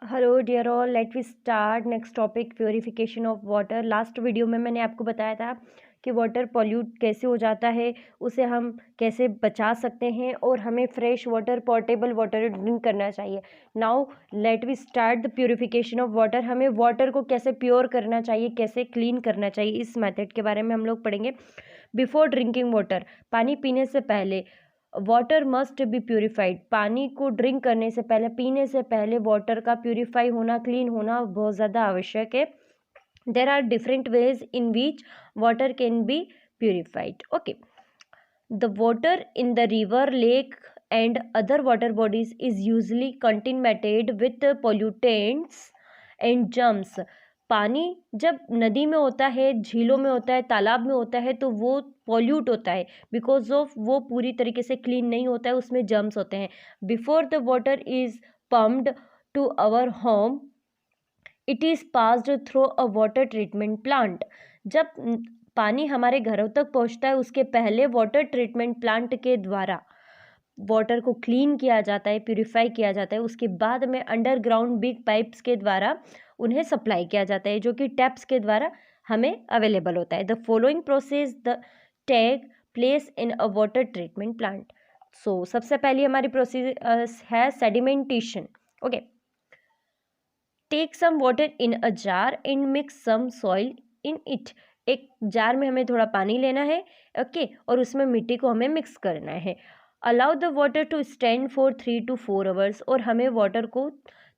Hello dear all, let we start next topic purification of water. Last video में मैंने आपको बताया था कि वाटर पॉल्यूट कैसे हो जाता है, उसे हम कैसे बचा सकते हैं और हमें fresh water, portable water drink करना चाहिए। Now let we start the purification of water. हमें वाटर को कैसे प्योर करना चाहिए, कैसे क्लीन करना चाहिए, इस मेथड के बारे में हम लोग पढ़ेंगे। बिफोर ड्रिंकिंग वाटर, पानी पीने से पहले वाटर मस्ट बी प्योरीफाइड। पानी को ड्रिंक करने से पहले, पीने से पहले वाटर का प्योरीफाई होना, क्लीन होना बहुत ज़्यादा आवश्यक है। There are different ways in which water can be purified. Okay, the water in the river, lake and other water bodies is usually contaminated with pollutants and germs। पानी जब नदी में होता है, झीलों में होता है, तालाब में होता है तो वो पॉल्यूट होता है बिकॉज ऑफ वो पूरी तरीके से क्लीन नहीं होता है, उसमें जर्म्स होते हैं। Before the water is pumped to our home, it is passed through a water treatment plant. जब पानी हमारे घरों तक पहुंचता है उसके पहले वाटर ट्रीटमेंट प्लांट के द्वारा वाटर को क्लीन किया जाता है, प्यूरिफाई किया जाता है। उसके बाद में अंडरग्राउंड बिग पाइप्स के द्वारा उन्हें सप्लाई किया जाता है, जो कि टैप्स के द्वारा हमें अवेलेबल होता है। The following process the take place in a water treatment plant. So सबसे पहली हमारी प्रोसेस है sedimentation. Okay, take some water in a jar and mix some soil in it. एक जार में हमें थोड़ा पानी लेना है, ओके, और उसमें मिट्टी को हमें मिक्स करना है। Allow the water to stand for 3 to 4 hours, और हमें वाटर को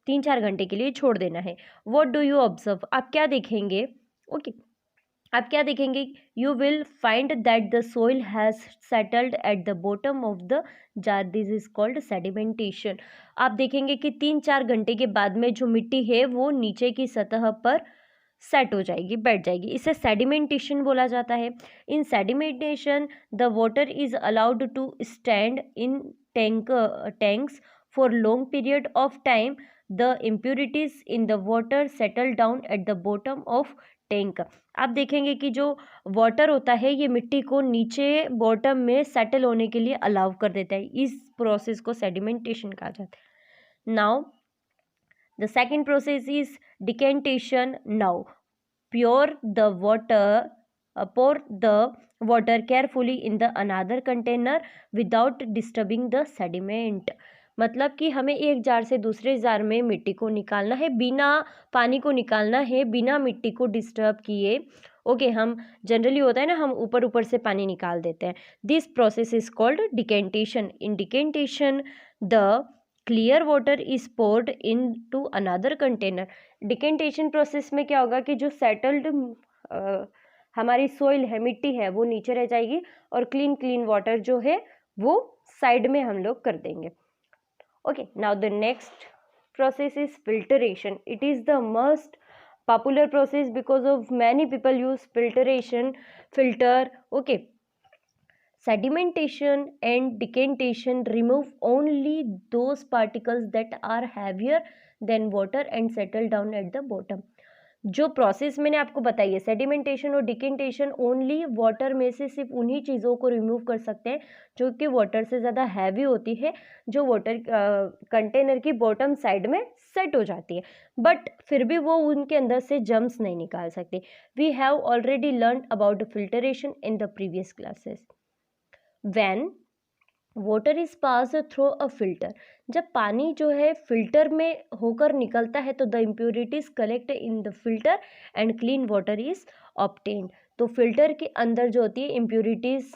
3-4 घंटे के लिए छोड़ देना है। व्हाट डू यू ऑब्जर्व, आप क्या देखेंगे? ओके, आप क्या देखेंगे? You will find that the soil has settled at the bottom of the jar, this is called sedimentation. आप देखेंगे कि 3-4 घंटे के बाद में जो मिट्टी है वो नीचे की सतह पर सेट हो जाएगी, बैठ जाएगी। इसे सेडिमेंटेशन बोला जाता है। In sedimentation the water is allowed to stand in tanks for long period of time. The impurities in the water settle down at the bottom of tank. आप देखेंगे कि जो वाटर होता है ये मिट्टी को नीचे बॉटम में सेटल होने के लिए अलाउ कर देता है। इस प्रोसेस को सेडिमेंटेशन कहा जाता है। Now the second process is decantation. Now pour the water carefully in the another container without disturbing the sediment। मतलब कि हमें एक जार से दूसरे जार में मिट्टी को निकालना है, बिना पानी को निकालना है, बिना मिट्टी को डिस्टर्ब किए। ओके, हम जनरली होता है ना, हम ऊपर ऊपर से पानी निकाल देते हैं। This process is called decantation. In decantation the clear water is poured into another container. Decantation process में क्या होगा कि जो सेटल्ड हमारी सोइल है, मिट्टी है, वो नीचे रह जाएगी और क्लीन वाटर जो है वो साइड में हम लोग कर देंगे। Okay, now the next process is filtration. It is the most popular process because of many people use filtration, filter. Okay, sedimentation and decantation remove only those particles that are heavier than water and settle down at the bottom। जो process मैंने आपको बताई है sedimentation और decantation, only water में से सिर्फ उन्हीं चीज़ों को रिमूव कर सकते हैं जो कि वाटर से ज़्यादा हैवी होती है, जो वाटर कंटेनर की बॉटम साइड में सेट हो जाती है, बट फिर भी वो उनके अंदर से जम्स नहीं निकाल सकते। We have already learn about filtration in the previous classes. When water is passed through a filter, जब पानी जो है फिल्टर में होकर निकलता है तो the impurities collect in the filter and clean water is obtained. तो फिल्टर के अंदर जो होती है इम्प्योरिटीज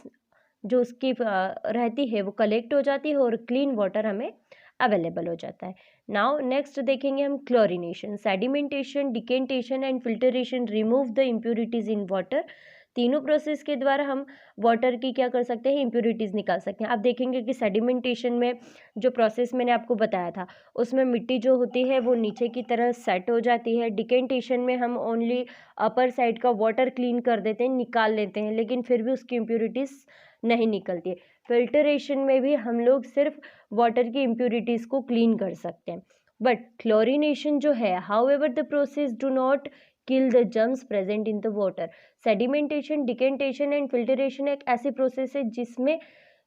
जो उसकी रहती है वो कलेक्ट हो जाती है और क्लीन वाटर हमें अवेलेबल हो जाता है। नाउ नेक्स्ट देखेंगे हम chlorination. Sedimentation, decantation and filtration remove the impurities in water. तीनों प्रोसेस के द्वारा हम वाटर की क्या कर सकते हैं, इम्प्योरिटीज़ निकाल सकते हैं। आप देखेंगे कि सेडिमेंटेशन में जो प्रोसेस मैंने आपको बताया था उसमें मिट्टी जो होती है वो नीचे की तरह सेट हो जाती है। डिकेंटेशन में हम ओनली अपर साइड का वाटर क्लीन कर देते हैं, निकाल लेते हैं, लेकिन फिर भी उसकी इम्प्योरिटीज़ नहीं निकलती है। फिल्टरेशन में भी हम लोग सिर्फ वाटर की इम्प्योरिटीज़ को क्लीन कर सकते हैं। बट क्लोरिनेशन जो है, how ever the process do not kill the germs present in the water. Sedimentation, decantation and filtration एक ऐसी प्रोसेस है जिसमें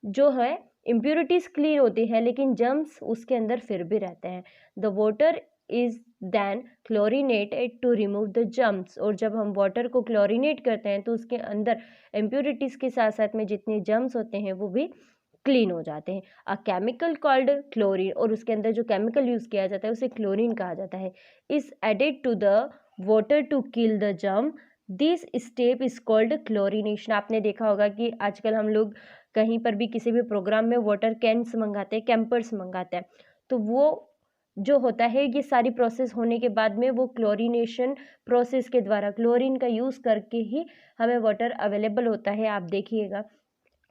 जो है इम्प्योरिटीज क्लीन होती है लेकिन जर्म्स उसके अंदर फिर भी रहते हैं। The water is then chlorinate it to remove the germs. और जब हम वाटर को क्लोरीनेट करते हैं तो उसके अंदर इम्प्योरिटीज़ के साथ साथ में जितने जम्स होते हैं वो भी क्लीन हो जाते हैं। अ केमिकल कॉल्ड क्लोरीन, और उसके अंदर जो केमिकल यूज़ किया जाता है उसे क्लोरीन कहा जाता है, is added to the water to kill the germ. This step is called chlorination. आपने देखा होगा कि आजकल हम लोग कहीं पर भी किसी भी प्रोग्राम में वाटर कैंस मंगाते हैं, कैंपर्स मंगाते हैं, तो वो जो होता है ये सारी प्रोसेस होने के बाद में वो क्लोरीनेशन प्रोसेस के द्वारा क्लोरीन का यूज़ करके ही हमें वाटर अवेलेबल होता है। आप देखिएगा,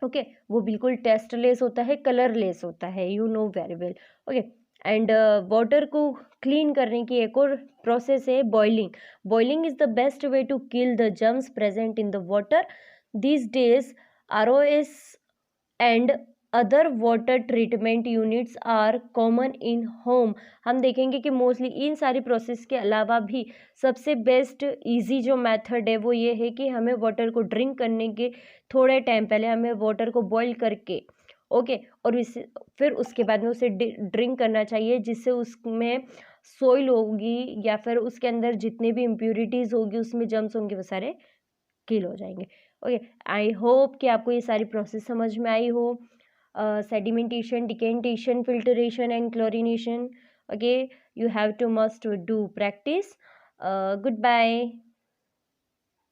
ओके वो बिल्कुल टेस्टलेस होता है, कलरलेस होता है, you know very well. Okay, and water को क्लीन करने की एक और प्रोसेस है boiling. Boiling is the best way to kill the germs present in the water. These days ROS and other water treatment units are common in home. हम देखेंगे कि mostly in सारी प्रोसेस के अलावा भी सबसे बेस्ट इजी जो method है वो ये है कि हमें वाटर को ड्रिंक करने के थोड़े टाइम पहले हमें वाटर को बॉईल करके, ओके, और इसे फिर उसके बाद में उसे ड्रिंक करना चाहिए, जिससे उसमें सोइल होगी या फिर उसके अंदर जितने भी इम्प्यूरिटीज़ होगी, उसमें जम्स होंगे, वो सारे किल हो जाएंगे। ओके, आई होप कि आपको ये सारी प्रोसेस समझ में आई हो। Sedimentation, decantation, filtration and chlorination. Okay, you have to must do practice. Goodbye.